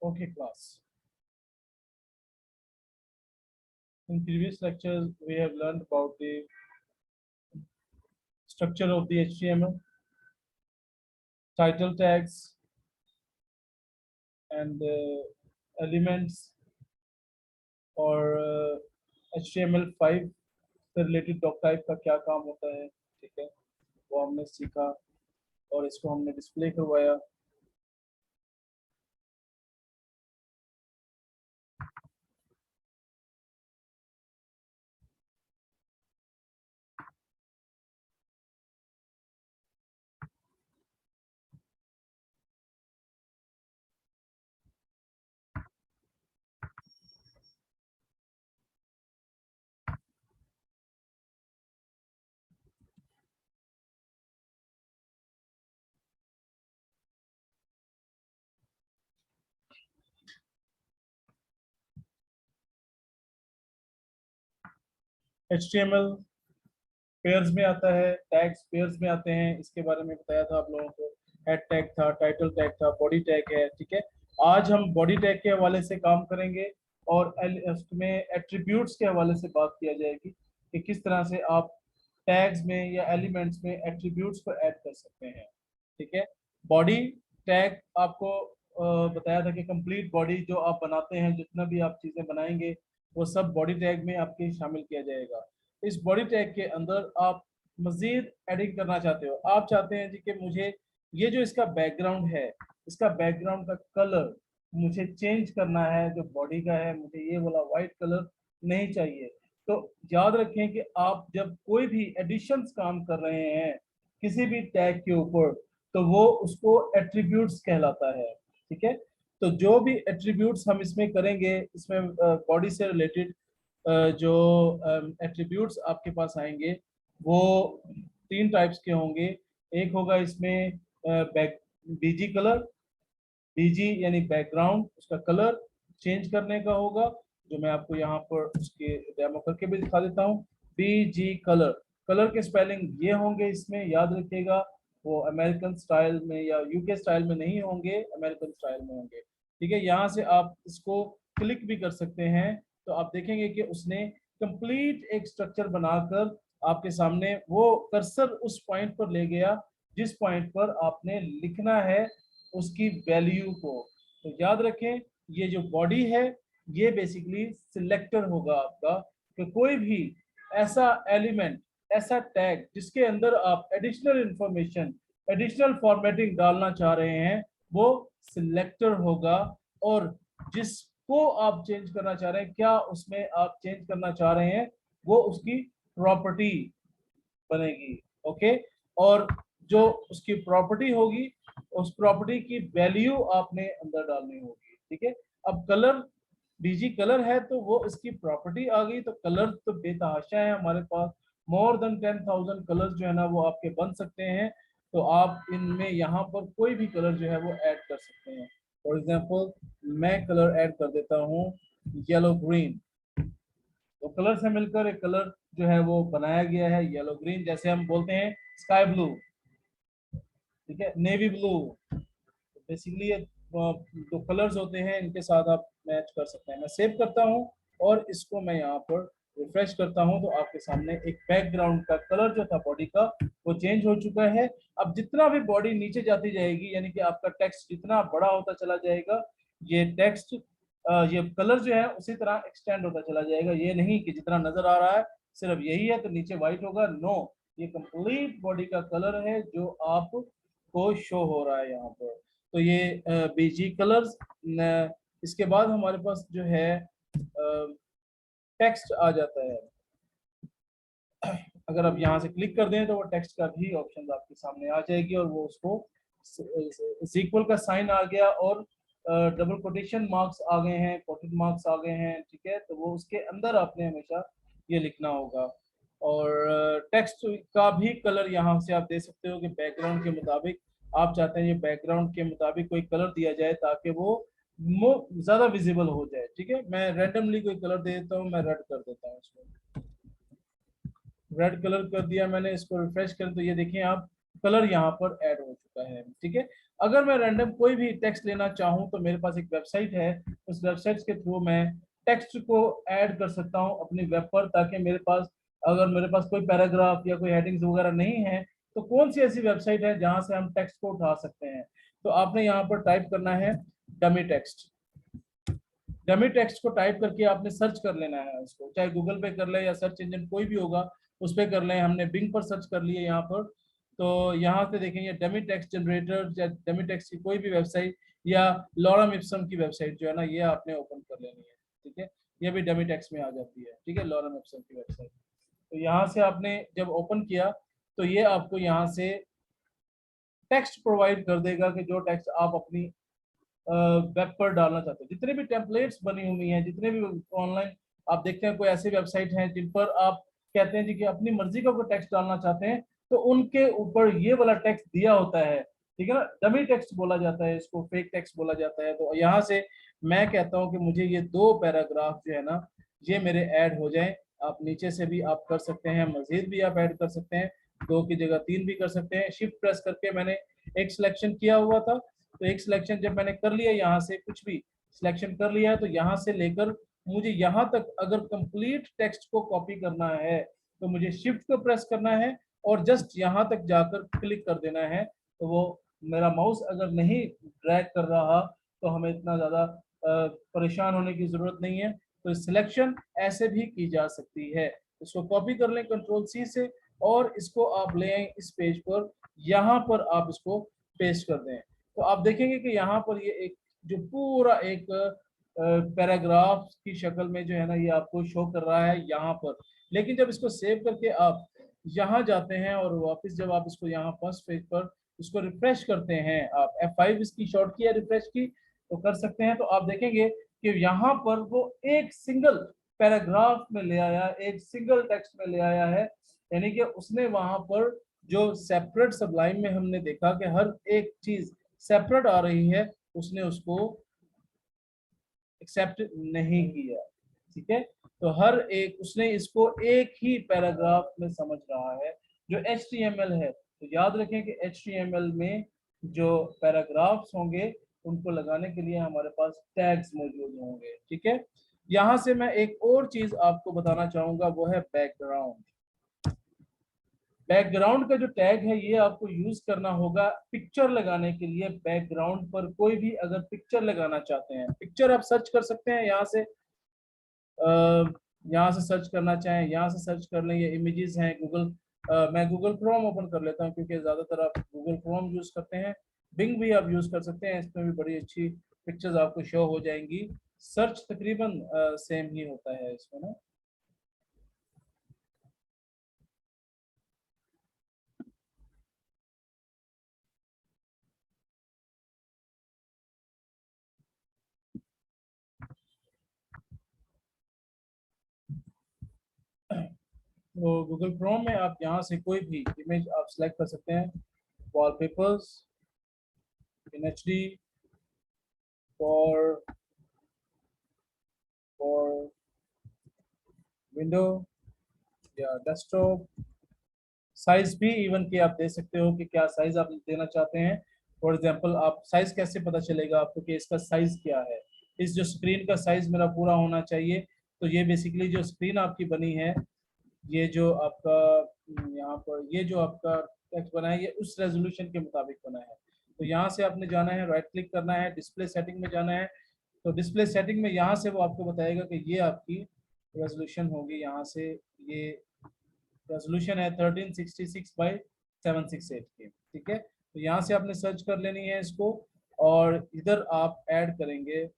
Okay, class. In previous lectures, we have learned about the structure of the HTML, title tags, and elements और HTML5 से related doc type का क्या काम होता है, ठीक है, वो हमने सीखा और इसको हमने डिस्प्ले करवाया। HTML पेयर्स में आता है, टैग्स पेयर्स में आते हैं, इसके बारे में बताया था आप लोगों को। हेड टैग था, टाइटल टैग था, बॉडी टैग है, ठीक है। आज हम बॉडी टैग के हवाले से काम करेंगे और उसमें एट्रीब्यूट्स के हवाले से बात किया जाएगी कि किस तरह से आप टैग्स में या एलिमेंट्स में एट्रीब्यूट्स को ऐड कर सकते हैं, ठीक है। बॉडी टैग आपको बताया था कि कंप्लीट बॉडी जो आप बनाते हैं, जितना भी आप चीजें बनाएंगे वो सब बॉडी टैग में आपके शामिल किया जाएगा। इस बॉडी टैग के अंदर आप मजीद एडिंग करना चाहते हो, आप चाहते हैं जी कि मुझे ये जो इसका बैकग्राउंड है, इसका बैकग्राउंड का कलर मुझे चेंज करना है, जो बॉडी का है मुझे ये वाला व्हाइट कलर नहीं चाहिए। तो याद रखें कि आप जब कोई भी एडिशंस काम कर रहे हैं किसी भी टैग के ऊपर, तो वो उसको एट्रीब्यूट्स कहलाता है, ठीक है। तो जो भी एट्रीब्यूट्स हम इसमें करेंगे, इसमें बॉडी से रिलेटेड जो एट्रीब्यूट्स आपके पास आएंगे वो तीन टाइप्स के होंगे। एक होगा इसमें बैक बीजी कलर, बीजी यानी बैकग्राउंड, उसका कलर चेंज करने का होगा, जो मैं आपको यहाँ पर उसके डेमो करके भी दिखा देता हूँ। बीजी कलर, कलर के स्पेलिंग ये होंगे इसमें, याद रखिएगा। वो अमेरिकन स्टाइल में या यूके स्टाइल में नहीं होंगे, अमेरिकन स्टाइल में होंगे, ठीक है। यहाँ से आप इसको क्लिक भी कर सकते हैं, तो आप देखेंगे कि उसने कंप्लीट एक स्ट्रक्चर बनाकर आपके सामने वो कर्सर उस पॉइंट पर ले गया जिस पॉइंट पर आपने लिखना है उसकी वैल्यू को। तो याद रखें, ये जो बॉडी है ये बेसिकली सिलेक्टर होगा आपका, कि कोई भी ऐसा एलिमेंट, ऐसा टैग जिसके अंदर आप एडिशनल इंफॉर्मेशन, एडिशनल फॉर्मेटिंग डालना चाह रहे हैं, वो सिलेक्टर होगा। और जिसको आप चेंज करना चाह रहे हैं, क्या उसमें आप चेंज करना चाह रहे हैं, वो उसकी प्रॉपर्टी बनेगी, ओके। और जो उसकी प्रॉपर्टी होगी, उस प्रॉपर्टी की वैल्यू आपने अंदर डालनी होगी, ठीक है। अब कलर, बीजी कलर है तो वो इसकी प्रॉपर्टी आ गई, तो कलर तो बेतहाशा है हमारे पास, मोर देन 10,000 कलर जो है ना वो आपके बन सकते हैं। तो आप इनमें यहाँ पर कोई भी कलर जो है वो ऐड कर सकते हैं। फॉर एग्जाम्पल मैं कलर ऐड कर देता हूँ येलो ग्रीन, तो कलर से मिलकर एक कलर जो है वो बनाया गया है येलो ग्रीन। जैसे हम बोलते हैं स्काई ब्लू, ठीक है, नेवी ब्लू। बेसिकली ये जो कलर्स होते हैं इनके साथ आप मैच कर सकते हैं। मैं सेव करता हूँ और इसको मैं यहाँ पर रिफ्रेश करता हूँ, तो आपके सामने एक बैकग्राउंड का कलर जो था बॉडी का वो चेंज हो चुका है। अब जितना भी बॉडी नीचे जाती जाएगी, यानी कि आपका टेक्स्ट जितना बड़ा होता चला जाएगा, ये टेक्स्ट, ये कलर जो है उसी तरह एक्सटेंड होता चला जाएगा। ये नहीं कि जितना नजर आ रहा है सिर्फ यही है तो नीचे व्हाइट होगा, नो, ये कंप्लीट बॉडी का कलर है जो आपको शो हो रहा है यहाँ पर। तो ये बीजी कलर्स। इसके बाद हमारे पास जो है टेक्स्ट आ जाता है। अगर आप यहाँ से क्लिक कर दें तो वो टेक्स्ट का भी ऑप्शन आपके सामने आ जाएगी, और वो उसको इक्वल का साइन आ गया और डबल कोटेशन मार्क्स आ गए हैं, कोटेड मार्क्स आ गए हैं, ठीक है। तो वो उसके अंदर आपने हमेशा ये लिखना होगा। और टेक्स्ट का भी कलर यहाँ से आप दे सकते हो कि बैकग्राउंड के मुताबिक आप चाहते हैं ये बैकग्राउंड के मुताबिक कोई कलर दिया जाए ताकि वो ज्यादा विजिबल हो जाए, ठीक है। मैं रैंडमली कोई कलर दे देता हूँ, मैं रेड कर देता हूँ इसको, रेड कलर कर दिया मैंने। इसको रिफ्रेश करें तो ये देखें आप कलर यहाँ पर ऐड हो चुका है, ठीक है। अगर मैं रैंडम कोई भी टेक्स्ट लेना चाहूँ तो मेरे पास एक वेबसाइट है, उस वेबसाइट के थ्रू मैं टेक्स्ट को ऐड कर सकता हूँ अपनी वेब पर, ताकि मेरे पास अगर मेरे पास कोई पैराग्राफ या कोई हेडिंग्स वगैरह नहीं है तो कौन सी ऐसी वेबसाइट है जहां से हम टेक्स्ट को उठा सकते हैं। तो आपने यहाँ पर टाइप करना है डमी टेक्स्ट। डमी टेक्स्ट को टाइप करके आपने सर्च कर लेना है उसको, चाहे गूगल पे कर ले या सर्च इंजन कोई भी होगा उस पर कर लें। हमने बिंग पर सर्च कर लिए यहाँ पर, तो यहाँ से देखेंगे डमी टेक्स्ट जनरेटर या डमी टेक्स्ट की कोई भी वेबसाइट या लॉरम इप्सम की वेबसाइट जो है ना, ये आपने ओपन कर लेनी है, ठीक है। ये भी डमी टेक्स्ट में आ जाती है, ठीक है, लॉरम इप्सम की वेबसाइट। तो यहाँ से आपने जब ओपन किया तो ये आपको यहाँ से टेक्स्ट प्रोवाइड कर देगा कि जो टेक्स्ट आप अपनी वेब पर डालना चाहते हैं। जितने भी टेम्पलेट्स बनी हुई हैं, जितने भी ऑनलाइन आप देखते हैं कोई ऐसी वेबसाइट हैं जिन पर आप कहते हैं जी कि अपनी मर्जी का कोई टेक्स्ट डालना चाहते हैं, तो उनके ऊपर ये वाला टेक्स्ट दिया होता है, ठीक है ना। डमी टेक्स्ट बोला जाता है इसको, फेक टेक्स्ट बोला जाता है। तो यहाँ से मैं कहता हूँ कि मुझे ये 2 पैराग्राफ जो है ना ये मेरे ऐड हो जाएं। आप नीचे से भी आप कर सकते हैं, मजीद भी आप ऐड कर सकते हैं, 2 की जगह 3 भी कर सकते हैं। शिफ्ट प्रेस करके मैंने एक सिलेक्शन किया हुआ था, तो एक सिलेक्शन जब मैंने कर लिया, यहाँ से कुछ भी सिलेक्शन कर लिया है, तो यहाँ से लेकर मुझे यहाँ तक अगर कंप्लीट टेक्स्ट को कॉपी करना है तो मुझे शिफ्ट को प्रेस करना है और जस्ट यहाँ तक जाकर क्लिक कर देना है। तो वो मेरा माउस अगर नहीं ड्रैग कर रहा तो हमें इतना ज़्यादा परेशान होने की ज़रूरत नहीं है। तो सिलेक्शन ऐसे भी की जा सकती है। इसको कॉपी कर लें कंट्रोल सी से और इसको आप ले आए इस पेज पर, यहाँ पर आप इसको पेस्ट कर दें। तो आप देखेंगे कि यहाँ पर ये एक जो पूरा एक पैराग्राफ की शक्ल में जो है ना ये आपको शो कर रहा है यहाँ पर। लेकिन जब इसको सेव करके आप यहाँ जाते हैं और वापस जब आप इसको यहाँ फर्स्ट पेज पर इसको रिफ्रेश करते हैं, आप F5 इसकी शॉर्ट की या रिफ्रेश की तो कर सकते हैं, तो आप देखेंगे कि यहाँ पर वो एक सिंगल पैराग्राफ में ले आया, एक सिंगल टेक्स्ट में ले आया है। यानी कि उसने वहां पर जो सेपरेट सबलाइन में हमने देखा कि हर एक चीज सेपरेट आ रही है, उसने उसको एक्सेप्ट नहीं किया, ठीक है। तो हर एक उसने इसको एक ही पैराग्राफ में समझ रहा है जो HTML है। तो याद रखें कि HTML में जो पैराग्राफ्स होंगे उनको लगाने के लिए हमारे पास टैग्स मौजूद होंगे, ठीक है। यहाँ से मैं एक और चीज आपको बताना चाहूंगा, वो है बैकग्राउंड। बैकग्राउंड का जो टैग है ये आपको यूज करना होगा पिक्चर लगाने के लिए। बैकग्राउंड पर कोई भी अगर पिक्चर लगाना चाहते हैं, पिक्चर आप सर्च कर सकते हैं यहाँ से, यहाँ से सर्च करना चाहें यहाँ से सर्च कर लें, ये इमेजेस हैं गूगल। मैं गूगल क्रोम ओपन कर लेता हूँ क्योंकि ज्यादातर आप गूगल क्रोम यूज करते हैं। बिंग भी आप यूज कर सकते हैं, इसमें भी बड़ी अच्छी पिक्चर्स आपको शो हो जाएंगी। सर्च तकरीबन सेम ही होता है इसमें ना। तो गूगल क्रोम में आप यहाँ से कोई भी इमेज आप सिलेक्ट कर सकते हैं, wallpapers in HD for window या डेस्कटॉप। साइज भी इवन की आप दे सकते हो कि क्या साइज आप देना चाहते हैं। फॉर एग्जांपल आप साइज कैसे पता चलेगा आपको कि इसका साइज क्या है, इस जो स्क्रीन का साइज मेरा पूरा होना चाहिए। तो ये बेसिकली जो स्क्रीन आपकी बनी है, ये जो आपका यहाँ पर ये जो आपका टेक्स्ट बना है ये उस रेजोल्यूशन के मुताबिक बना है। तो यहाँ से आपने जाना है, राइट क्लिक करना है, डिस्प्ले सेटिंग में जाना है। तो डिस्प्ले सेटिंग में यहाँ से वो आपको बताएगा कि ये आपकी रेजोल्यूशन होगी। यहाँ से ये रेजोल्यूशन है 1366 बाई 768 की, ठीक है। तो यहाँ से आपने सर्च कर लेनी है इसको और इधर आप ऐड करेंगे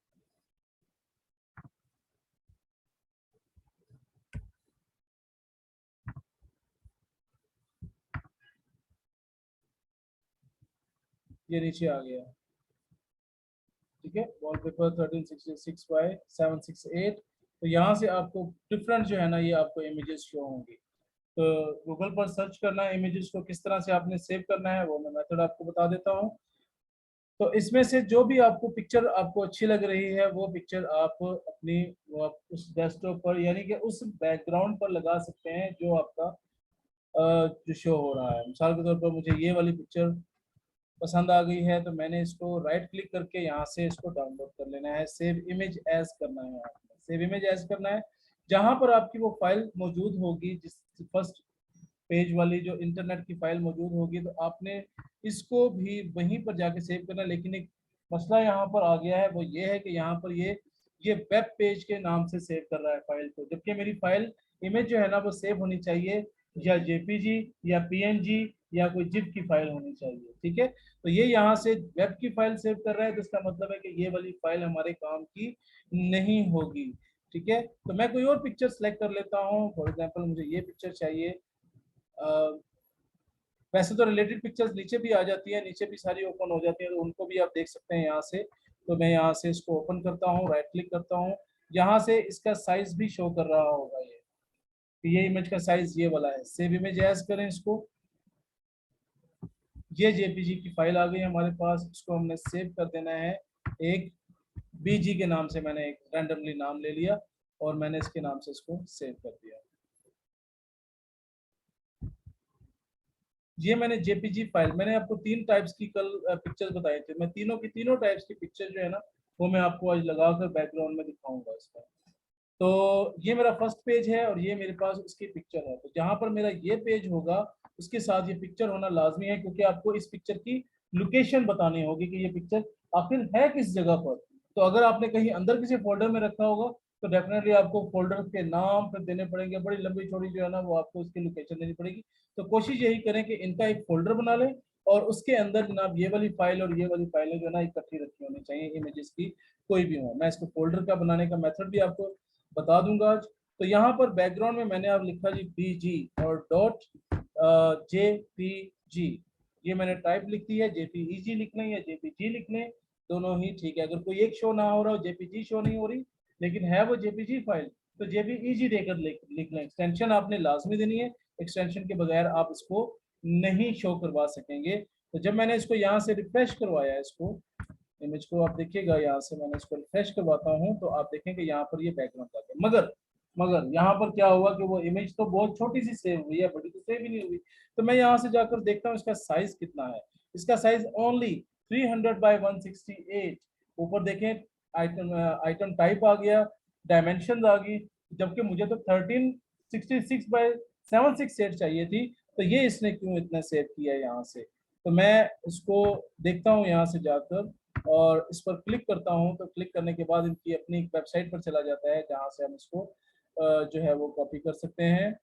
ये नीचे आ गया, ठीक है, वॉलपेपर 1366 बाई 768। तो यहाँ से आपको डिफरेंट जो है ना ये आपको इमेजेस शो होंगी। तो गूगल पर सर्च करना है इमेजेस को किस तरह से आपने सेव करना है वो मैं मेथड आपको बता देता हूँ। तो इसमें से जो भी आपको पिक्चर आपको अच्छी लग रही है वो पिक्चर आप अपनी वो आप उस डेस्कटॉप पर यानी कि उस बैकग्राउंड पर लगा सकते हैं जो आपका जो शो हो रहा है। मिसाल के तौर पर मुझे ये वाली पिक्चर पसंद आ गई है तो मैंने इसको राइट क्लिक करके यहाँ से इसको डाउनलोड कर लेना है, सेव इमेज एज करना है, आपने सेव इमेज एज करना है। जहां पर आपकी वो फाइल मौजूद होगी, जिस फर्स्ट पेज वाली जो इंटरनेट की फाइल मौजूद होगी, तो आपने इसको भी वहीं पर जाके सेव करना। लेकिन एक मसला यहाँ पर आ गया है, वो ये है कि यहाँ पर ये वेब पेज के नाम से सेव कर रहा है फाइल को, जबकि मेरी फाइल इमेज जो है ना वो सेव होनी चाहिए या जेपीजी या पीएनजी या कोई जिप की फाइल होनी चाहिए। ठीक है, तो ये यहाँ से वेब की फाइल सेव कर रहा है, तो इसका मतलब है कि ये वाली फाइल हमारे काम की नहीं होगी। ठीक है, तो मैं कोई और पिक्चर सेलेक्ट कर लेता हूँ। फॉर एग्जांपल मुझे ये पिक्चर चाहिए। वैसे तो रिलेटेड पिक्चर्स नीचे भी आ जाती है, नीचे भी सारी ओपन हो जाती है, तो उनको भी आप देख सकते हैं यहाँ से। तो मैं यहाँ से इसको ओपन करता हूँ, राइट क्लिक करता हूँ, यहाँ से इसका साइज भी शो कर रहा होगा ये इमेज का साइज ये वाला है। सेव इमेज एज करें इसको, ये जेपीजी की फाइल आ गई हमारे पास, इसको हमने सेव कर देना है। एक बीजी के नाम से मैंने एक रैंडमली नाम ले लिया और मैंने इसके नाम से इसको सेव कर दिया। ये मैंने जेपीजी फाइल, मैंने आपको 3 टाइप्स की कल पिक्चर्स बताए थे, मैं तीनों की तीनों टाइप्स की पिक्चर जो है ना वो मैं आपको आज लगाकर बैकग्राउंड में दिखाऊंगा इसका। तो ये मेरा फर्स्ट पेज है और ये मेरे पास उसकी पिक्चर है। तो जहां पर मेरा ये पेज होगा उसके साथ ये पिक्चर होना लाजमी है, क्योंकि आपको इस पिक्चर की लोकेशन बतानी होगी कि ये पिक्चर आखिर है किस जगह पर। तो अगर आपने कहीं अंदर किसी फोल्डर में रखा होगा तो डेफिनेटली आपको फोल्डर के नाम फिर देने पड़ेंगे, बड़ी लंबी चौड़ी जो है ना वो आपको उसकी लोकेशन देनी पड़ेगी। तो कोशिश यही करें कि इनका एक फोल्डर बना लें और उसके अंदर जनाब ये वाली फाइल और ये वाली फाइलें जो है ना इकट्ठी रखी होनी चाहिए, इमेजेस की कोई भी हो। मैं इसको फोल्डर का बनाने का मेथड भी आपको बता दूंगा आज। तो यहाँ पर बैकग्राउंड में मैंने आप लिखा जी बीजी और डॉट जेपीजी, ये मैंने टाइप लिख दी है। जेपीईजी लिख लें या जेपीजी लिख लें, दोनों ही ठीक है। अगर कोई एक शो ना हो रहा हो, जेपीजी शो नहीं हो रही लेकिन है वो जेपीजी फाइल, तो जेपीईजी देकर लिख लें। एक्सटेंशन आपने लाजमी देनी है, एक्सटेंशन के बगैर आप इसको नहीं शो करवा सकेंगे। तो जब मैंने इसको यहाँ से रिफ्रेश करवाया इसको इमेज को, आप देखिएगा यहाँ से मैंने इसको रिफ्रेश करवाता हूँ तो आप देखेंगे यहाँ पर ये बैकग्राउंड आ गया। मगर मगर यहाँ पर क्या हुआ कि वो इमेज तो बहुत छोटी सी सेव हुई है, बड़ी तो सेव ही नहीं हुई। तो मैं यहाँ से जाकर देखता हूँ इसका साइज कितना है। इसका साइज ओनली 300 बाय 168। ऊपर देखें आइटम आइटम टाइप आ गया, डायमेंशन आ गई, जबकि मुझे तो 1366 बाय 768 चाहिए थी। तो ये इसने क्यों इतना सेव किया है यहाँ से। तो मैं इसको देखता हूँ यहाँ से जाकर और इस पर क्लिक करता हूँ। तो क्लिक करने के बाद इनकी अपनी वेबसाइट पर चला जाता है जहाँ से हम इसको जो है वो कॉपी कर सकते हैं।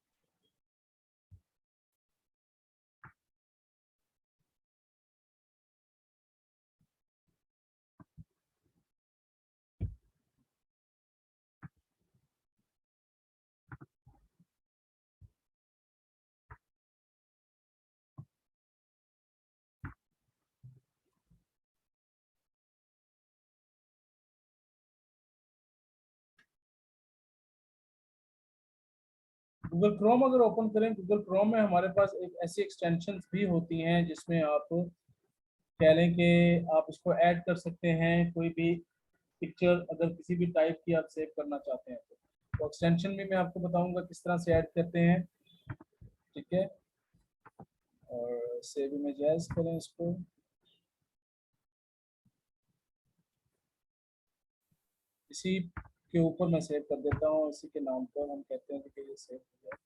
गूगल क्रोम अगर ओपन करें, गूगल क्रोम में हमारे पास एक ऐसी एक्सटेंशन भी होती हैं जिसमें आप कह लें कि आप इसको ऐड कर सकते हैं, कोई भी पिक्चर अगर किसी भी टाइप की आप सेव करना चाहते हैं तो एक्सटेंशन भी मैं आपको बताऊंगा किस तरह से ऐड करते हैं। ठीक है, और सेव इमेज एज करें इसको। इसी के ऊपर मैं सेव कर देता हूँ, इसी के नाम पर हम कहते हैं कि ये सेव हो जाए।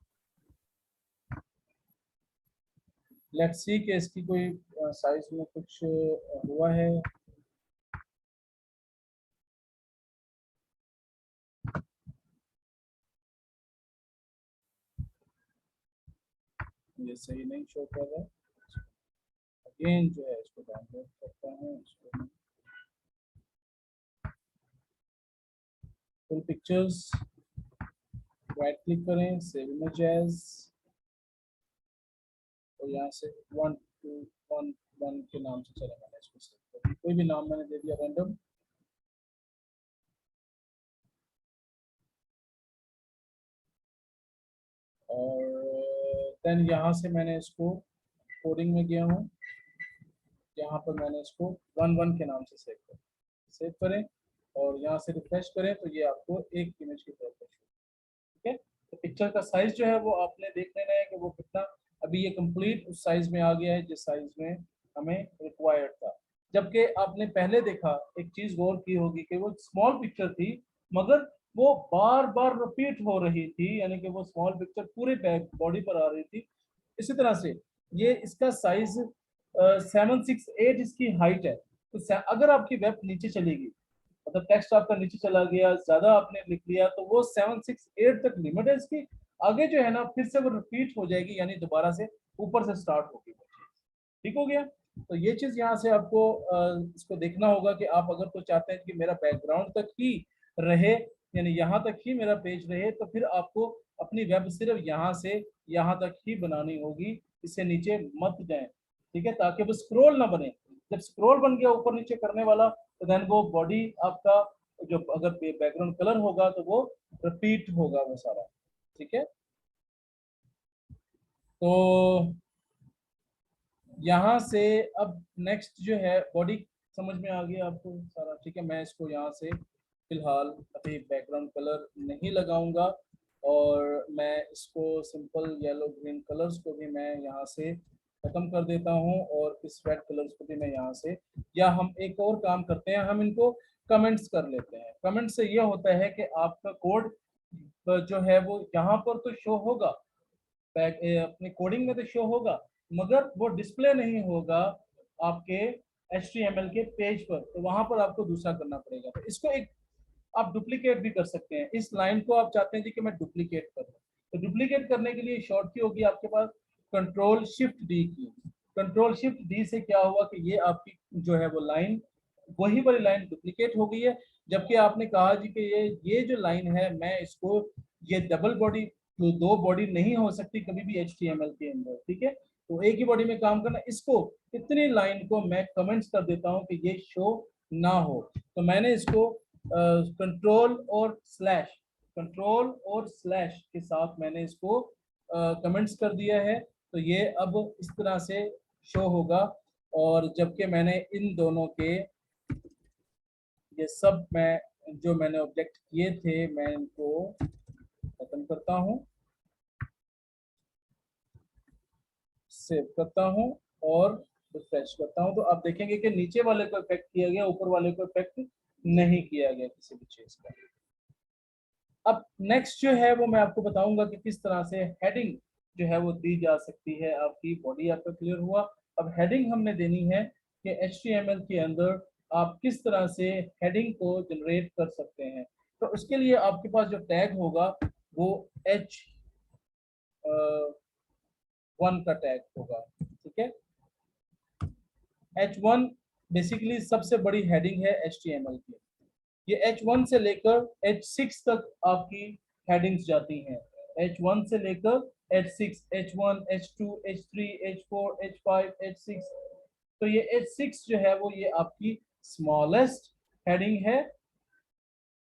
लेट्स सी कि इसकी कोई साइज में कुछ हुआ है। ये सही नहीं शो कर रहा। अगेन जो है इसको डाउनलोड करता हूँ, इसको फुल पिक्चर्स, राइट क्लिक करें, सेव इमेज एज, और यहाँ से 1211 के नाम से चला मैंने इसको सेव कर दिया। कोई भी नाम मैंने दे दिया रैंडम। और देन यहाँ से मैंने इसको कोडिंग में गया हूँ, यहाँ पर मैंने इसको 11 के नाम से सेव करें और यहाँ से रिफ्रेश करें तो ये आपको एक इमेज की तरफ। ठीक है, तो पिक्चर का साइज जो है वो आपने देख लेना है कि वो कितना अभी ये कंप्लीट उस साइज में आ गया है जिस साइज में हमें रिक्वायर्ड था। जबकि आपने पहले देखा, एक चीज गौर की होगी कि वो स्मॉल पिक्चर थी, मगर वो बार बार रिपीट हो रही थी, यानी कि वो स्मॉल पिक्चर पूरे बैक बॉडी पर आ रही थी। इसी तरह से ये इसका साइज 768 इसकी हाइट है। तो अगर आपकी वेब नीचे चलेगी, मतलब टेक्स्ट आपका नीचे चला गया, ज्यादा आपने लिख लिया, तो वो 768 तक लिमिट है इसकी। आगे जो है ना फिर से वो रिपीट हो जाएगी, यानी दोबारा से ऊपर से स्टार्ट होगी वो चीज। ठीक हो गया। तो ये चीज यहाँ से आपको इसको देखना होगा कि आप अगर तो चाहते हैं कि मेरा बैकग्राउंड तक ही रहे, यानी यहाँ तक ही मेरा पेज रहे, तो फिर आपको अपनी वेब सिर्फ यहाँ से यहाँ तक ही बनानी होगी, इससे नीचे मत जाए। ठीक है, ताकि वो स्क्रॉल ना बने। जब स्क्रॉल बन गया ऊपर नीचे करने वाला, तो देन वो बॉडी आपका जो अगर बैकग्राउंड कलर होगा तो वो रिपीट होगा वो सारा। ठीक है, तो यहाँ से अब नेक्स्ट जो है बॉडी समझ में आ गया आपको सारा। ठीक है, मैं इसको यहाँ से फिलहाल अभी बैकग्राउंड कलर नहीं लगाऊंगा, और मैं इसको सिंपल येलो ग्रीन कलर्स को भी मैं यहाँ से खत्म कर देता हूँ, और इस रेड कलर्स को भी मैं यहाँ से, या हम एक और काम करते हैं, हम इनको कमेंट्स कर लेते हैं। कमेंट से ये होता है कि आपका कोड जो है वो यहाँ पर तो शो होगा, अपने कोडिंग में तो शो होगा, मगर वो डिस्प्ले नहीं होगा आपके HTML के पेज पर, तो वहां पर आपको दूसरा करना पड़ेगा। तो इसको एक आप डुप्लीकेट भी कर सकते हैं। इस लाइन को आप चाहते हैं जी कि मैं डुप्लीकेट कर दूं, तो डुप्लीकेट करने के लिए शॉर्ट की होगी आपके पास कंट्रोल शिफ्ट डी की। कंट्रोल शिफ्ट डी से क्या हुआ कि ये आपकी जो है वो लाइन, वही वाली लाइन डुप्लीकेट हो गई है। जबकि आपने कहा जी कि ये जो लाइन है, मैं इसको, ये डबल बॉडी, तो दो बॉडी नहीं हो सकती कभी भी HTML के अंदर। ठीक है, तो एक ही बॉडी में काम करना। इसको इतनी लाइन को मैं कमेंट्स कर देता हूं कि ये शो ना हो। तो मैंने इसको कंट्रोल और स्लैश के साथ मैंने इसको कमेंट्स कर दिया है। तो ये अब इस तरह से शो होगा। और जबकि मैंने इन दोनों के ये सब जो मैंने ऑब्जेक्ट किए थे, मैं इनको खत्म करता हूँ, सेव करता हूँ और रिफ्रेश करता हूँ। तो आप देखेंगे कि नीचे वाले को इफेक्ट किया गया, ऊपर वाले को इफेक्ट नहीं किया गया किसी भी चीज का। अब नेक्स्ट जो है वो मैं आपको बताऊंगा कि किस तरह से हेडिंग जो है वो दी जा सकती है। आपकी बॉडी आपका क्लियर हुआ। अब हेडिंग हमने देनी है कि HTML के अंदर आप किस तरह से हेडिंग को जनरेट कर सकते हैं। तो उसके लिए आपके पास जो टैग होगा वो H1 का टैग होगा। ठीक है, H1 बेसिकली सबसे बड़ी हेडिंग है HTML की। ये H1 से लेकर H6 तक आपकी हेडिंग्स जाती हैं। H1 से लेकर H6, H1, H2, H3, H4, H5, H6। तो ये H6 जो है वो ये आपकी स्मॉलेस्ट हेडिंग है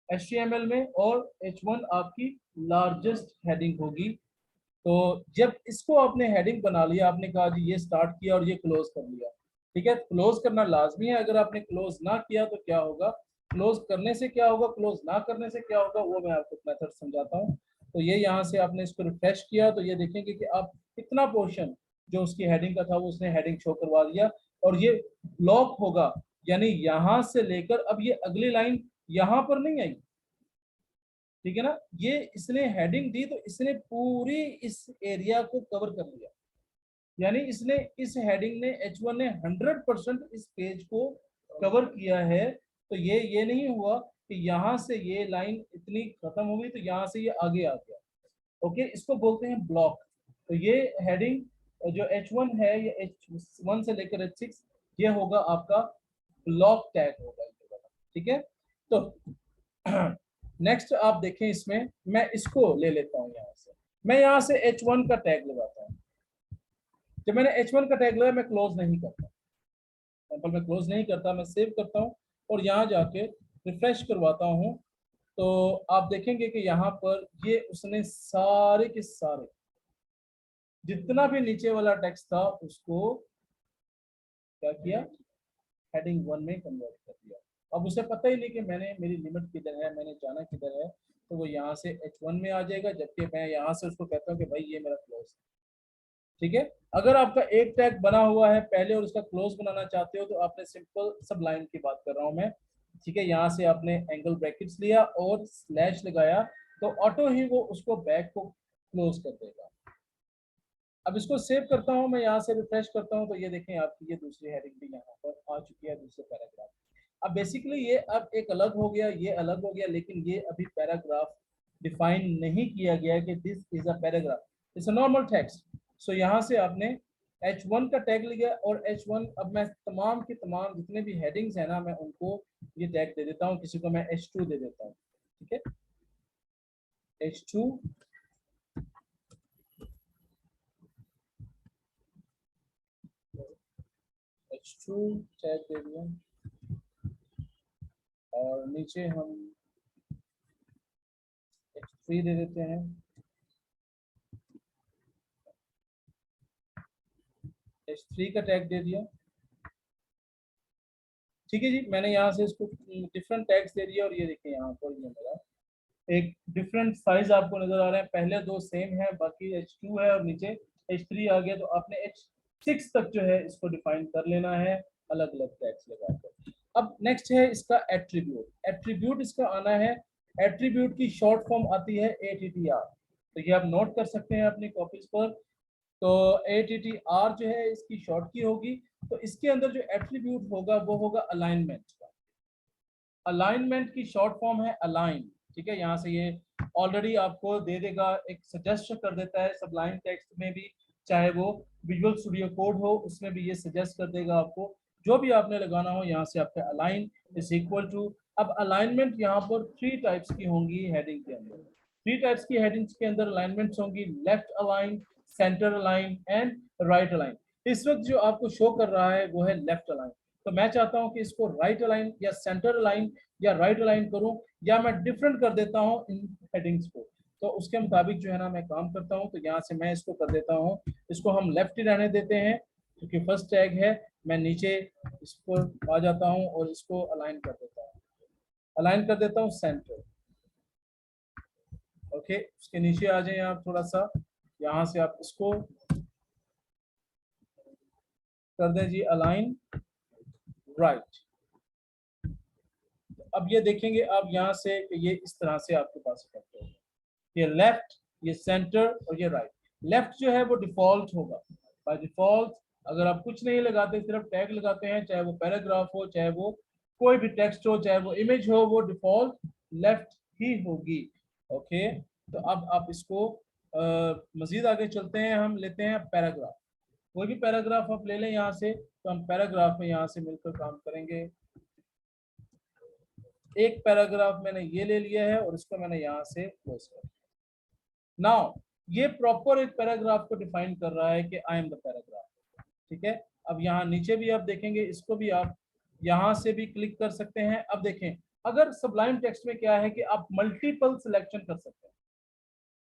HTML में, और H1 आपकी लार्जेस्ट हेडिंग होगी। तो जब इसको आपने हेडिंग बना लिया, आपने कहा जी ये स्टार्ट किया और ये क्लोज कर लिया। ठीक है, क्लोज करना लाजमी है। अगर आपने क्लोज ना किया तो क्या होगा, क्लोज करने से क्या होगा, क्लोज ना करने से क्या होगा, वो मैं आपको मेथड समझाता हूँ। तो ये यहाँ से आपने इसको रिफ्रेश किया तो ये देखेंगे कि आप इतना पोर्शन जो उसकी हेडिंग का था वो उसने हेडिंग शो करवा दिया, और ये ब्लॉक होगा, यानी यहाँ से लेकर अब ये अगली लाइन यहाँ पर नहीं आई। ठीक है ना, ये इसने हेडिंग दी तो इसने पूरी इस एरिया को कवर कर लिया, यानी इसने, इस हेडिंग ने, H1 ने 100% इस पेज को कवर किया है। तो ये नहीं हुआ कि यहाँ से ये लाइन इतनी खत्म हो गई तो यहाँ से ये आगे आ गया। ओके, इसको बोलते हैं ब्लॉक। तो ये हेडिंग जो H1 है, ये H1 से लेकर H6, ये होगा आपका ब्लॉक टैग होगा। ठीक है, तो नेक्स्ट आप देखें, इसमें मैं इसको ले लेता हूँ यहाँ से, मैं यहाँ से H1 का टैग लगाता हूँ। जब मैंने H1 का टैग लगाया, मैं क्लोज नहीं करता, सैंपल में क्लोज नहीं करता, मैं सेव करता हूँ और यहाँ जाके रिफ्रेश करवाता हूँ। तो आप देखेंगे कि यहाँ पर ये उसने सारे के सारे जितना भी नीचे वाला टेक्स्ट था उसको क्या किया, हेडिंग 1 में कन्वर्ट कर दिया। अब उसे पता ही नहीं कि मैंने, मेरी लिमिट किधर है, मैंने जाना किधर है। तो वो यहाँ से H1 में आ जाएगा, जबकि मैं यहाँ से उसको कहता हूँ कि भाई ये मेरा क्लोज है। ठीक है। अगर आपका एक टैग बना हुआ है पहले और उसका क्लोज बनाना चाहते हो तो आपने सिंपल सब लाइन की बात कर रहा हूं मैं, ठीक है। यहाँ से आपने एंगल ब्रैकेट्स लिया और स्लैश लगाया तो ऑटो ही वो उसको बैक को क्लोज कर देगा। अब इसको सेव करता हूं मैं, यहाँ से रिफ्रेश करता हूं तो ये देखें आपकी ये दूसरी हेडिंग भी यहाँ पर आ चुकी है, दूसरे पैराग्राफ। अब बेसिकली ये अब एक अलग हो गया, ये अलग हो गया, लेकिन ये अभी पैराग्राफ डिफाइन नहीं किया गया कि this is a paragraph, it's a normal text. So यहाँ से आपने H1 का टैग लिया और H1, अब मैं तमाम के तमाम जितने भी हेडिंग्स है ना मैं उनको ये टैग दे देता हूँ, किसी को मैं H2 दे देता हूँ, ठीक है। H2 H2 टैग दे दिया और नीचे हम H3 दे देते हैं, H3 का टैग दे दिया, ठीक है जी। मैंने यहाँ से इसको डिफरेंट टैग्स दे दिया और ये देखिए यहाँ पर ये मेरा एक डिफरेंट साइज आपको नजर आ रहे हैं, पहले दो सेम है बाकी H2 है और नीचे H3 आ गया, तो आपने H6 तक जो है इसको डिफाइन कर लेना है अलग अलग टैग्स लगाकर। अब नेक्स्ट है इसका एट्रीब्यूट। एट्रीब्यूट इसका आना है, एट्रीब्यूट की शॉर्ट फॉर्म आती है ATTR, तो ये आप नोट कर सकते हैं अपनी कॉपीज पर। तो ATTR जो है इसकी शॉर्ट की होगी, तो इसके अंदर जो एट्रीब्यूट होगा वो होगा अलाइनमेंट का। अलाइनमेंट की शॉर्ट फॉर्म है अलाइन, ठीक है। यहाँ से ये ऑलरेडी आपको दे देगा, एक सजेस्ट कर देता है सबलाइन टेक्स्ट में भी, चाहे वो विजुअल स्टूडियो कोड हो उसमें भी ये सजेस्ट कर देगा आपको, जो भी आपने लगाना हो यहाँ से आपका अलाइन इज इक्वल टू। अब अलाइनमेंट यहाँ पर 3 टाइप्स की होंगी हेडिंग के अंदर, 3 टाइप्स की हेडिंग्स के अंदर अलाइनमेंट्स होंगी, left align, centre align and right align. इस वक्त जो आपको शो कर रहा है वो है लेफ्ट अलाइन, तो मैं चाहता हूं कि इसको राइट अलाइन या सेंटर अलाइन या राइट अलाइन करूं, या मैं डिफरेंट कर देता हूं इन हेडिंग्स को, तो उसके मुताबिक जो है ना मैं काम करता हूं। तो यहाँ से मैं इसको कर देता हूं, इसको हम लेफ्ट ही रहने देते हैं क्योंकि फर्स्ट टैग है। मैं नीचे इस पर आ जाता हूं और इसको अलाइन कर देता हूं, अलाइन कर देता हूं सेंटर, ओके। उसके नीचे आ जाए आप थोड़ा सा, यहाँ से आप इसको कर दें जी अलाइन राइट। अब ये देखेंगे आप यहाँ से ये इस तरह से आपके पास करते हैं, ये लेफ्ट, ये सेंटर और ये राइट। लेफ्ट जो है वो डिफॉल्ट होगा बाय डिफॉल्ट, अगर आप कुछ नहीं लगाते सिर्फ टैग लगाते हैं, चाहे वो पैराग्राफ हो, चाहे वो कोई भी टेक्स्ट हो, चाहे वो इमेज हो, वो डिफॉल्ट लेफ्ट ही होगी, ओके। तो अब आप इसको मजीद आगे चलते हैं, हम लेते हैं पैराग्राफ। कोई भी पैराग्राफ आप ले लें यहाँ से, तो हम पैराग्राफ में यहाँ से मिलकर काम करेंगे। एक पैराग्राफ मैंने ये ले लिया है और इसको मैंने यहाँ से क्लोज कर दिया। नाउ ये प्रॉपर एक पैराग्राफ को डिफाइन कर रहा है कि आई एम द पैराग्राफ, ठीक है। अब यहाँ नीचे भी आप देखेंगे, इसको भी आप यहाँ से भी क्लिक कर सकते हैं। अब देखें, अगर सबलाइन टेक्स्ट में क्या है कि आप मल्टीपल सिलेक्शन कर सकते हैं,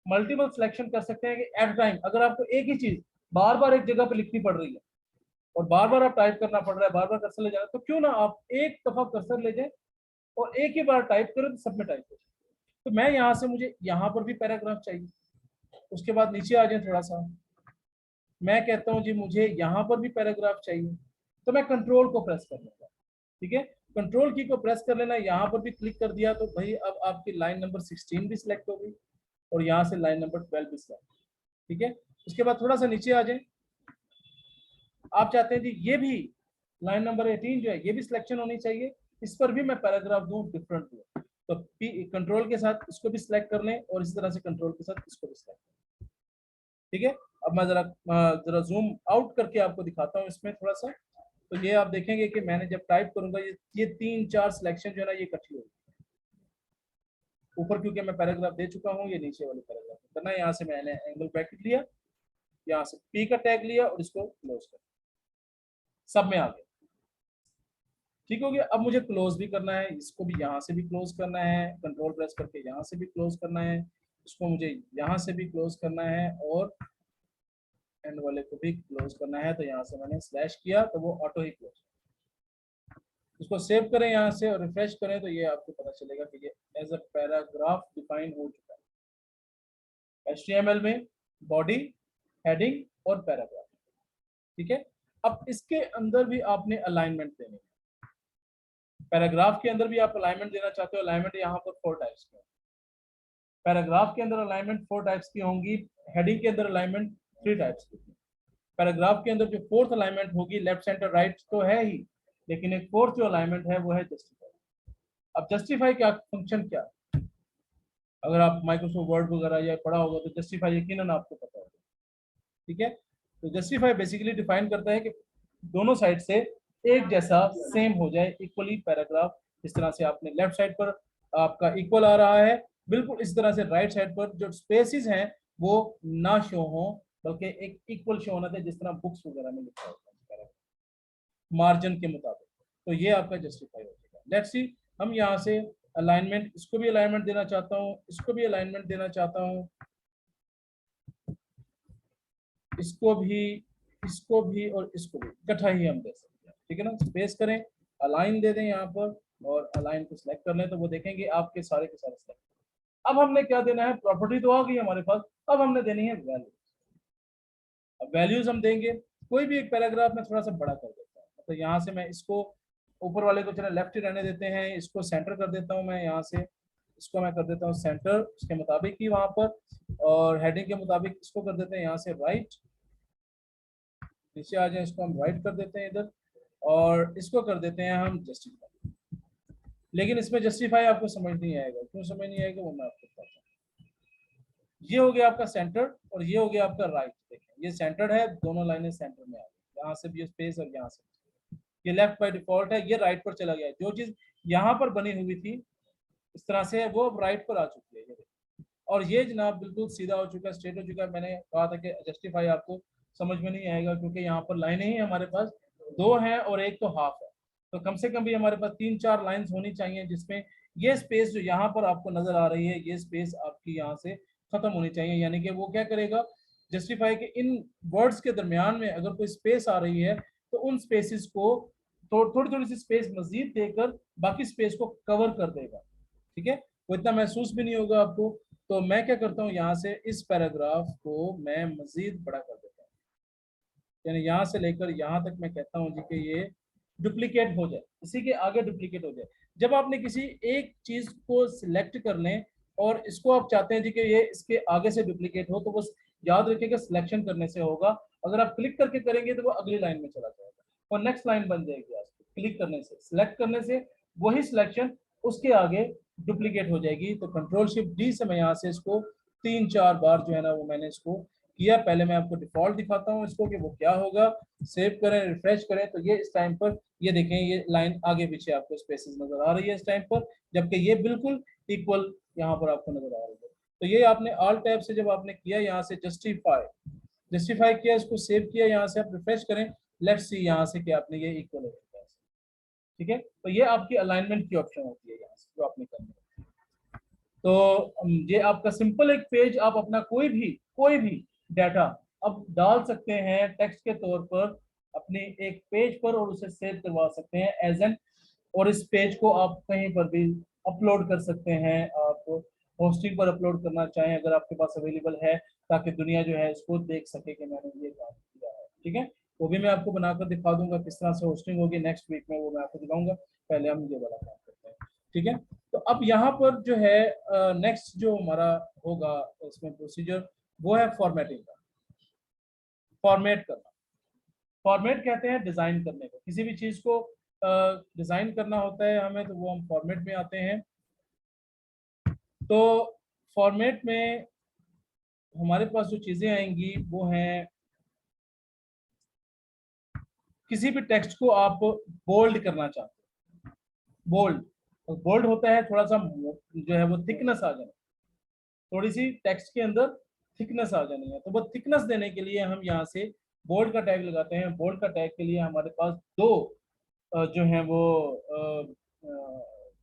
मल्टीपल सिलेक्शन कर सकते हैं कि एट टाइम अगर आपको एक ही चीज बार बार एक जगह पे लिखनी पड़ रही है और बार बार आप टाइप करना पड़ रहा है, बार बार कर्सर ले जाना, तो क्यों ना आप एक दफा कर्सर ले जाए और एक ही बार टाइप करें तो सब में टाइप हो। तो मैं यहाँ से, मुझे यहाँ पर भी पैराग्राफ चाहिए, उसके बाद नीचे आ जाए थोड़ा सा, मैं कहता हूँ जी मुझे यहाँ पर भी पैराग्राफ चाहिए, तो मैं कंट्रोल को प्रेस कर लूंगा, ठीक है। कंट्रोल की को प्रेस कर लेना, यहाँ पर भी क्लिक कर दिया तो भाई अब आपकी लाइन नंबर 16 भी सिलेक्ट हो गई और यहाँ से लाइन नंबर 12 भी सिलेक्ट, ठीक है। उसके बाद थोड़ा सा नीचे आ जाए, आप चाहते हैं जी ये भी लाइन नंबर 18 जो है ये भी सिलेक्शन होनी चाहिए, इस पर भी मैं पैराग्राफ दूं डिफरेंट दूं, तो कंट्रोल के साथ इसको भी सिलेक्ट कर लें और इसी तरह से कंट्रोल के साथ इसको भी सिलेक्ट, ठीक है। अब मैं जरा जूम आउट करके आपको दिखाता हूँ इसमें थोड़ा सा, तो ये आप देखेंगे कि मैंने जब टाइप करूंगा ये 3-4 सिलेक्शन जो है ना ये इकट्ठी होगी ऊपर, क्योंकि मैं पैराग्राफ दे चुका हूँ, ये नीचे वाले पैराग्राफ करना है। यहाँ से मैंने एंगल ब्रैकेट लिया, यहाँ से पी का टैग लिया और इसको क्लोज कर, सब में आ गया, ठीक हो गया। अब मुझे क्लोज भी करना है, इसको भी यहाँ से भी क्लोज करना है, कंट्रोल प्रेस करके यहाँ से भी क्लोज करना है, इसको मुझे यहाँ से भी क्लोज करना है और एंड वाले को भी क्लोज करना है। तो यहाँ से मैंने स्लैश किया तो वो ऑटो ही क्लोज, इसको सेव करें यहाँ से और रिफ्रेश करें तो ये आपको पता चलेगा कि ये एज अ पैराग्राफ डिफाइन हो चुका है। HTML में बॉडी, हेडिंग और पैराग्राफ, ठीक है। अब इसके अंदर भी आपने अलाइनमेंट देनी है, पैराग्राफ के अंदर भी आप अलाइनमेंट देना चाहते हो। अलाइनमेंट यहाँ पर 4 टाइप्स के, पैराग्राफ के अंदर अलाइनमेंट 4 टाइप्स की होंगी, हेडिंग के अंदर अलाइनमेंट 3 टाइप्स की। पैराग्राफ के अंदर जो 4th अलाइनमेंट होगी, लेफ्ट सेंटर राइट तो है ही, लेकिन एक 4th जो अलाइनमेंट है वो है जस्टिफाई। अब जस्टिफाई क्या फंक्शन क्या है, अगर आप माइक्रोसॉफ्ट वर्ड वगैरह या पढ़ा होगा तो जस्टिफाई यकीनन आपको पता होगा, ठीक है। तो जस्टिफाई बेसिकली डिफाइन करता है कि दोनों साइड से एक जैसा सेम हो जाए, इक्वली पैराग्राफ। इस तरह से आपने लेफ्ट साइड पर आपका इक्वल आ रहा है, बिल्कुल इस तरह से राइट साइड पर जो स्पेसेस हैं वो ना शो हो, बल्कि एक इक्वल शो होना चाहिए, जिस तरह बुक्स वगैरह में लिखा होता है मार्जिन के मुताबिक। तो ये आपका जस्टिफाई हो जाएगा। लेट्स सी, हम यहाँ से अलाइनमेंट, इसको भी अलाइनमेंट देना चाहता हूँ, इसको भी अलाइनमेंट देना चाहता हूँ, इसको भी और इसको भी इकट्ठा ही हम दे सकते हैं, ठीक है ना। स्पेस करें, अलाइन दे दें यहाँ पर और अलाइन को सिलेक्ट कर लें, तो वो देखेंगे आपके सारे के सारे सिलेक्ट। अब हमने क्या देना है, प्रॉपर्टी तो आ गई हमारे पास, अब हमने देनी है वैल्यूज। अब वैल्यूज हम देंगे, कोई भी एक पैराग्राफ में थोड़ा सा बड़ा कर देता हूँ, मतलब यहाँ से मैं इसको ऊपर वाले को चलो लेफ्ट ही रहने देते हैं, इसको सेंटर कर देता हूँ मैं यहाँ से, इसको मैं कर देता हूँ सेंटर उसके मुताबिक ही वहां पर, और हेडिंग के मुताबिक इसको कर देते हैं यहाँ से राइट, नीचे आ जाए इसको हम राइट कर देते हैं इधर, और इसको कर देते हैं हम जस्टिफाई। लेकिन इसमें जस्टिफाई आपको समझ नहीं आएगा, क्यों समझ नहीं आएगा वो मैं आपको बताता हूँ। ये हो गया आपका सेंटर और ये हो गया आपका राइट, देखें ये सेंटर है, दोनों लाइनें सेंटर में आ गई, यहाँ से भी स्पेस और यहाँ से। ये लेफ्ट बाय डिफॉल्ट है, ये राइट पर चला गया, जो चीज यहाँ पर बनी हुई थी इस तरह से वो अब राइट पर आ चुकी है, ये और ये जनाब बिल्कुल सीधा हो चुका है, स्ट्रेट हो चुका है। मैंने कहा था कि जस्टिफाई आपको समझ में नहीं आएगा, क्योंकि यहाँ पर लाइनें ही हमारे पास 2 हैं और एक तो हाफ है, तो कम से कम भी हमारे पास 3-4 लाइंस होनी चाहिए, जिसमें ये स्पेस जो यहाँ पर आपको नजर आ रही है, ये स्पेस आपकी यहाँ से खत्म होनी चाहिए। यानी कि वो क्या करेगा, जस्टिफाई के इन वर्ड्स के दरमियान में अगर कोई स्पेस आ रही है तो उन स्पेसिस को थोड़ी थोड़ी सी स्पेस मजीद देकर बाकी स्पेस को कवर कर देगा, ठीक है। वो इतना महसूस भी नहीं होगा आपको। तो मैं क्या करता हूँ, यहाँ से इस पैराग्राफ को मैं मजीद बड़ा कर देता हूँ, यानी यहाँ से लेकर यहाँ तक मैं कहता हूँ जी कि ये डुप्लीकेट हो जाए, इसी के आगे डुप्लीकेट हो जाए। जब आपने किसी एक चीज को सिलेक्ट कर लें और इसको आप चाहते हैं जी कि ये इसके आगे से डुप्लीकेट हो, तो बस याद रखिएगा सिलेक्शन करने से होगा। अगर आप क्लिक करके करेंगे तो वो अगली लाइन में चला जाएगा और नेक्स्ट लाइन बन जाएगी आपकी, क्लिक करने से, सिलेक्ट करने से वही सिलेक्शन उसके आगे डुप्लीकेट हो जाएगी। तो कंट्रोल शिफ्ट डी से मैं यहाँ से इसको 3-4 बार जो है ना वो मैंने इसको किया। पहले मैं आपको डिफॉल्ट दिखाता हूँ इसको कि वो क्या होगा, सेव करें, रिफ्रेश करें, तो ये इस टाइम पर ये देखें ये लाइन आगे पीछे आपको स्पेसेस नजर आ रही है इस टाइम पर, जबकि ये बिल्कुल इक्वल यहाँ पर आपको नजर आ रही है। तो ये आपने ऑल टैब से जब आपने किया यहाँ से जस्टिफाई किया, इसको सेव किया, यहाँ से आप रिफ्रेश करें, लेट्स सी यहाँ से कि आपने ये इक्वल हो चुका है, ठीक है। तो ये आपकी अलाइनमेंट की ऑप्शन होती है यहाँ से जो आपने करनी है। तो ये आपका सिंपल एक पेज, आप अपना कोई भी डाटा अब डाल सकते हैं टेक्स्ट के तौर पर अपने एक पेज पर और उसे सेव करवा सकते हैं एज एन, और इस पेज को आप कहीं पर भी अपलोड कर सकते हैं। आप होस्टिंग पर अपलोड करना चाहें अगर आपके पास अवेलेबल है, ताकि दुनिया जो है इसको देख सके कि मैंने ये काम किया है, ठीक है। वो भी मैं आपको बनाकर दिखा दूंगा किस तरह से होस्टिंग होगी, नेक्स्ट वीक में वो मैं आपको दिखाऊंगा। पहले हम ये वाला काम करते हैं, ठीक है। तो अब यहाँ पर जो है नेक्स्ट जो हमारा होगा इसमें प्रोसीजर, वो है फॉर्मेटिंग का। फॉर्मेट करना, फॉर्मेट कहते हैं डिजाइन करने को, किसी भी चीज को डिजाइन करना होता है हमें, तो वो हम फॉर्मेट में आते हैं। तो फॉर्मेट में हमारे पास जो चीजें आएंगी वो हैं, किसी भी टेक्स्ट को आप बोल्ड करना चाहते हैं, बोल्ड, और बोल्ड होता है थोड़ा सा जो है वो थिकनेस आ जाए, थोड़ी सी टेक्स्ट के अंदर थिकनेस आ जानी है। तो वो थिकनेस देने के लिए हम यहाँ से बोल्ड का टैग लगाते हैं। बोल्ड का टैग के लिए हमारे पास 2 जो है वो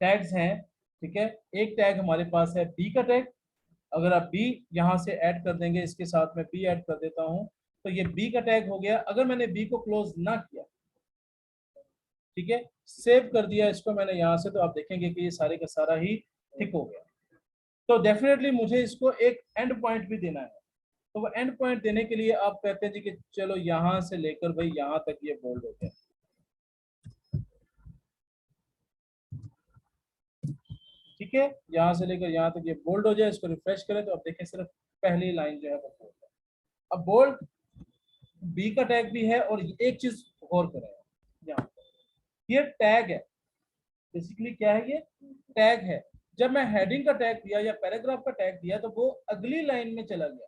टैग्स हैं, ठीक है। एक टैग हमारे पास है बी का टैग, अगर आप बी यहाँ से ऐड कर देंगे, इसके साथ में बी ऐड कर देता हूँ, तो ये बी का टैग हो गया। अगर मैंने बी को क्लोज ना किया, ठीक है, सेव कर दिया इसको मैंने यहाँ से, तो आप देखेंगे कि ये सारे का सारा ही थिक हो गया। तो डेफिनेटली मुझे इसको एक एंड पॉइंट भी देना है, तो वो एंड पॉइंट देने के लिए आप कहते हैं जी कि चलो यहां से लेकर भाई यहां तक ये बोल्ड हो गया, ठीक है, यहां से लेकर यहां तक ये बोल्ड हो जाए। इसको रिफ्रेश करें तो अब देखें सिर्फ पहली लाइन जो है वो बोल्ड है। अब बोल्ड बी का टैग भी है, और एक चीज और करें यहाँ पर, ये टैग है, बेसिकली क्या है, ये टैग है। जब मैं हेडिंग का टैग दिया या पैराग्राफ का टैग दिया तो वो अगली लाइन में चला गया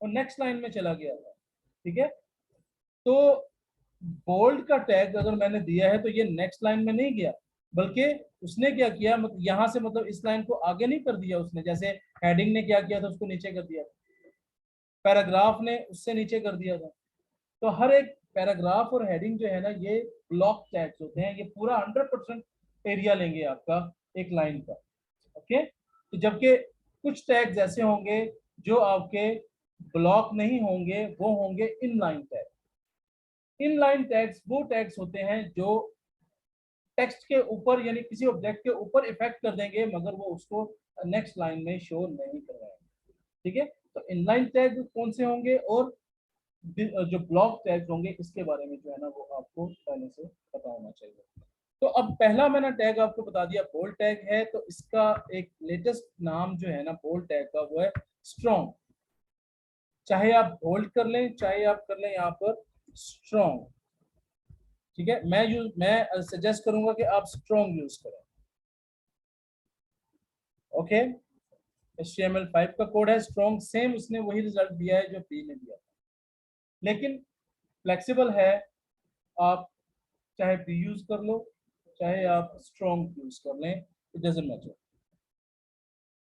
और नेक्स्ट लाइन में चला गया था, ठीक है। तो बोल्ड का टैग अगर मैंने दिया है तो ये नेक्स्ट लाइन में नहीं गया, बल्कि उसने क्या किया, मतलब यहां से, मतलब इस लाइन को आगे नहीं कर दिया उसने, जैसे हेडिंग ने क्या किया था उसको नीचे कर दिया, पैराग्राफ ने उससे नीचे कर दिया था। तो हर एक पैराग्राफ और हेडिंग जो है ना, ये ब्लॉक टैग्स होते हैं, ये पूरा 100% एरिया लेंगे आपका एक लाइन का, ओके। तो जबकि कुछ टैग्स ऐसे होंगे जो आपके ब्लॉक नहीं होंगे, वो होंगे इनलाइन टैग। इनलाइन टैग्स वो टैग्स होते हैं जो टेक्स्ट के ऊपर यानी किसी ऑब्जेक्ट के ऊपर इफेक्ट कर देंगे, मगर वो उसको नेक्स्ट लाइन में शो नहीं कर रहे हैं, ठीक है। तो इनलाइन टैग कौन से होंगे और जो ब्लॉक टैग्स होंगे, इसके बारे में जो है ना वो आपको पहले से पता होना चाहिए। तो अब पहला मैंने टैग आपको बता दिया बोल्ड टैग है, तो इसका एक लेटेस्ट नाम जो है ना बोल्ड टैग का, वो है स्ट्रॉन्ग। चाहे आप बोल्ड कर लें, चाहे आप कर लें यहाँ पर स्ट्रॉन्ग, ठीक है। मैं सजेस्ट करूंगा कि आप स्ट्रॉन्ग यूज करें, ओके। HTML5 का कोड है स्ट्रॉन्ग, सेम उसने वही रिजल्ट दिया है जो बी ने दिया, लेकिन फ्लेक्सिबल है। आप चाहे बी यूज कर लो, चाहे आप स्ट्रॉन्ग यूज कर लें, इट डजंट मैटर।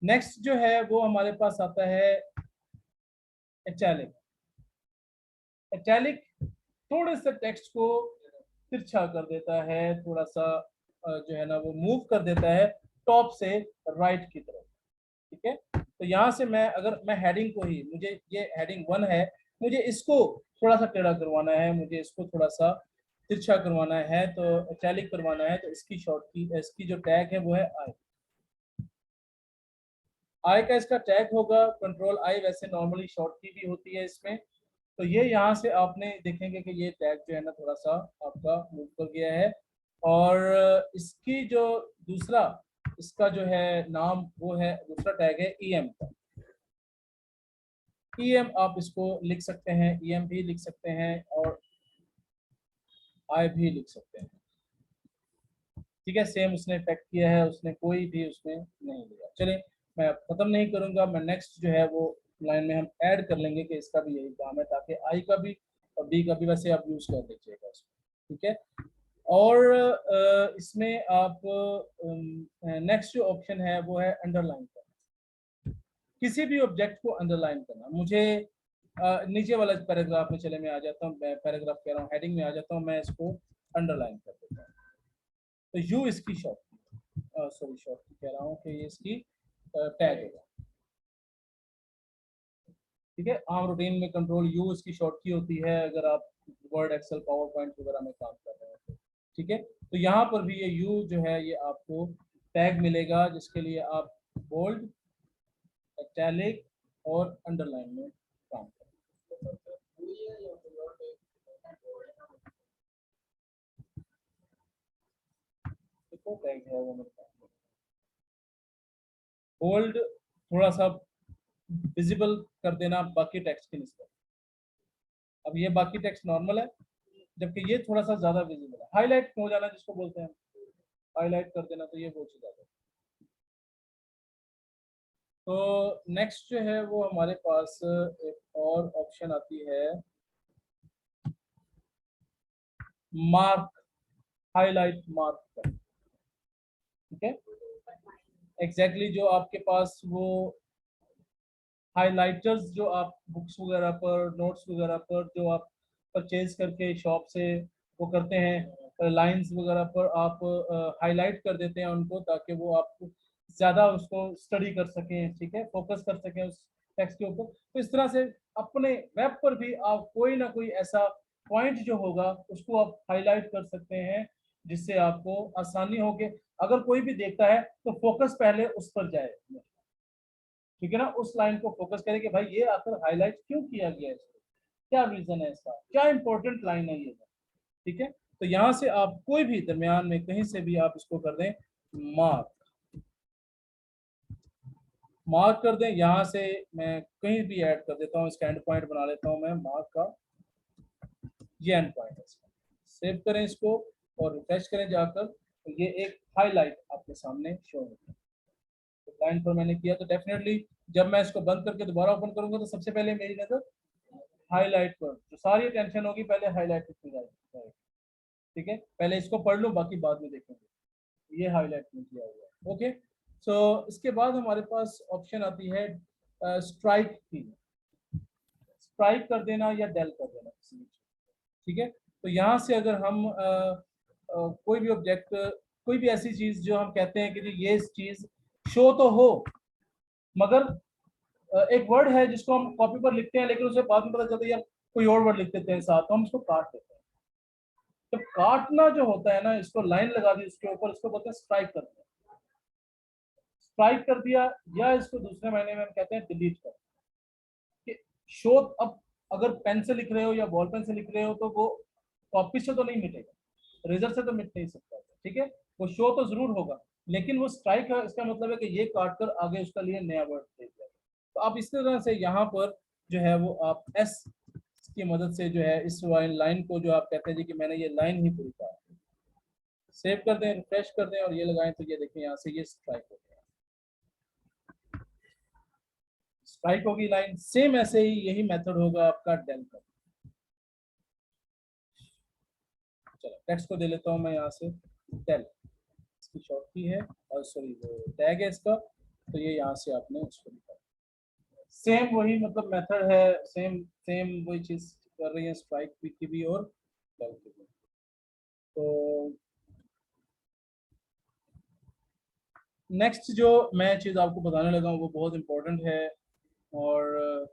नेक्स्ट जो है वो हमारे पास आता है इटैलिक। इटैलिक थोड़े से टेक्स्ट को तिरछा कर देता है, थोड़ा सा जो है ना वो मूव कर देता है टॉप से राइट की तरफ, ठीक है। तो यहाँ से मैं, अगर मैं हेडिंग को ही, मुझे ये हेडिंग 1 है, मुझे इसको थोड़ा सा टेढ़ा करवाना है, मुझे इसको थोड़ा सा तिरछा करवाना है, तो इटैलिक करवाना है, तो इसकी शॉर्ट की, इसकी जो टैग है वो है आई। आई का इसका टैग होगा कंट्रोल आई, वैसे नॉर्मली शॉर्ट की भी होती है इसमें। तो ये यहाँ से आपने देखेंगे कि ये टैग जो है ना थोड़ा सा आपका मूव कर गया है, और इसकी जो दूसरा, इसका जो है नाम, वो है, दूसरा टैग है ईएम का। ईएम आप इसको लिख सकते हैं, ईएम भी लिख सकते हैं और आई भी लिख सकते हैं, ठीक है। सेम उसने इफेक्ट किया है, उसने कोई भी उसमें नहीं लिया। चलिए मैं अब खत्म नहीं करूंगा, मैं नेक्स्ट जो है वो लाइन में हम ऐड कर लेंगे कि इसका भी यही काम है, ताकि आई का भी और बी का भी वैसे आप यूज कर लीजिएगा इसमें, ठीक है। और इसमें आप नेक्स्ट जो ऑप्शन है वो है अंडरलाइन का। किसी भी ऑब्जेक्ट को अंडरलाइन करना, मुझे नीचे वाला पैराग्राफ में, चले मैं आ जाता हूँ, पैराग्राफ कह रहा हूँ, हेडिंग में आ जाता हूँ, मैं इसको अंडरलाइन कर देता हूँ। तो यू इसकी शॉर्ट, सॉरी शॉर्ट कह रहा हूँ कि ये इसकी टैग होगा, ठीक है। आम रूटीन में कंट्रोल यू इसकी शॉर्ट की होती है अगर आप वर्ड, एक्सेल, पावर पॉइंट वगैरह में काम कर रहे हैं तो, ठीक है। तो यहाँ पर भी ये यू जो है ये आपको टैग मिलेगा, जिसके लिए आप बोल्ड, इटैलिक और अंडरलाइन में काम करें। देखो टैग है वो मेरे पास, बोल्ड थोड़ा सा विजिबल कर देना बाकी टेक्स्ट के निस्बत। अब ये बाकी टेक्स्ट नॉर्मल है, जबकि ये थोड़ा सा ज्यादा विजिबल है, हाईलाइट हो जाना जिसको बोलते हैं, हाईलाइट कर देना, तो ये वो चीज आ जाती है। तो नेक्स्ट जो है वो हमारे पास एक और ऑप्शन आती है मार्क, हाईलाइट मार्क का, ठीक है। एग्जैक्टली जो आपके पास वो हाइलाइटर्स जो आप बुक्स वगैरह पर, नोट्स वगैरह पर जो आप परचेज करके शॉप से वो करते हैं, लाइंस वगैरह पर आप हाईलाइट कर देते हैं उनको, ताकि वो आप ज़्यादा उसको स्टडी कर सकें, ठीक है, फोकस कर सकें उस टेक्स्ट के ऊपर। तो इस तरह से अपने वेब पर भी आप कोई ना कोई ऐसा पॉइंट जो होगा उसको आप हाईलाइट कर सकते हैं, जिससे आपको आसानी होगी, अगर कोई भी देखता है तो फोकस पहले उस पर जाए, ठीक है ना, उस लाइन को फोकस करें कि भाई ये आखिर हाईलाइट क्यों किया गया है, इसको क्या रीजन है इसका, क्या इंपॉर्टेंट लाइन है ये, ठीक है। तो यहाँ से आप कोई भी दरमियान में कहीं से भी आप इसको कर दें मार्क, मार्क कर दें। यहाँ से मैं कहीं भी ऐड कर देता हूँ, इसका एंड पॉइंट बना लेता हूँ मैं मार्क का, ये एंड पॉइंट है इसका। सेव करें इसको और रिफ्रेश करें जाकर, तो ये एक हाईलाइट आपके सामने शो होगा। तो लाइन पर मैंने किया, तो डेफिनेटली जब मैं इसको बंद करके दोबारा ओपन करूंगा तो सबसे पहले मेरी नजर हाईलाइट पर, जो सारी टेंशन होगी पहले हाईलाइट पर जाएगी, ठीक है। पहले इसको पढ़ लो, बाकी बाद में देखेंगे। ये हाईलाइट में किया हुआ है, ओके। सो इसके बाद हमारे पास ऑप्शन आती है स्ट्राइक की, स्ट्राइक कर देना या डेल कर देना, ठीक है। तो यहाँ से अगर हम कोई भी ऑब्जेक्ट, कोई भी ऐसी चीज जो हम कहते हैं कि ये चीज शो तो हो, मगर एक वर्ड है जिसको हम कॉपी पर लिखते हैं लेकिन उसे बाद में पता चलता है यार कोई और वर्ड लिख देते हैं साथ, तो हम इसको काट देते हैं। तो काटना जो होता है ना, इसको लाइन लगा दी उसके ऊपर, इसको बोलते हैं स्ट्राइक कर दिया, स्ट्राइक कर दिया, या इसको दूसरे मायने में हम कहते हैं डिलीट कर दिया। शो, अब अगर पेन से लिख रहे हो या बॉल पेन से लिख रहे हो तो वो कॉपी से तो नहीं मिटेगा, रेजर से तो मिट नहीं सकता, ठीक है। वो शो तो जरूर होगा, लेकिन वो स्ट्राइक है, इसका मतलब है कि ये काट कर आगे उसका लिए नया वर्ड दे दिया। तो आप इस तरह से यहाँ पर जो है वो आप एस की मदद से जो है इस लाइन को, जो आप कहते हैं जी कि मैंने ये लाइन ही पूरी कहा, सेव कर दें, रिफ्रेश कर दें और ये लगाएं, तो ये देखिए यहाँ से ये स्ट्राइक हो गया, स्ट्राइक होगी लाइन। सेम ऐसे ही यही मेथड होगा आपका डेल का। चलो टेक्स्ट को दे लेता हूँ मैं यहाँ से डेल, इसकी शॉर्ट की है, और सॉरी वो टैग है इसका, तो ये यहाँ से आपने उसको लिखा, सेम वही मतलब मेथड है, सेम सेम वही चीज कर रही है स्ट्राइक की भी और डेल की भी। तो नेक्स्ट जो मैं चीज आपको बताने लगा हूँ वो बहुत इंपॉर्टेंट है, और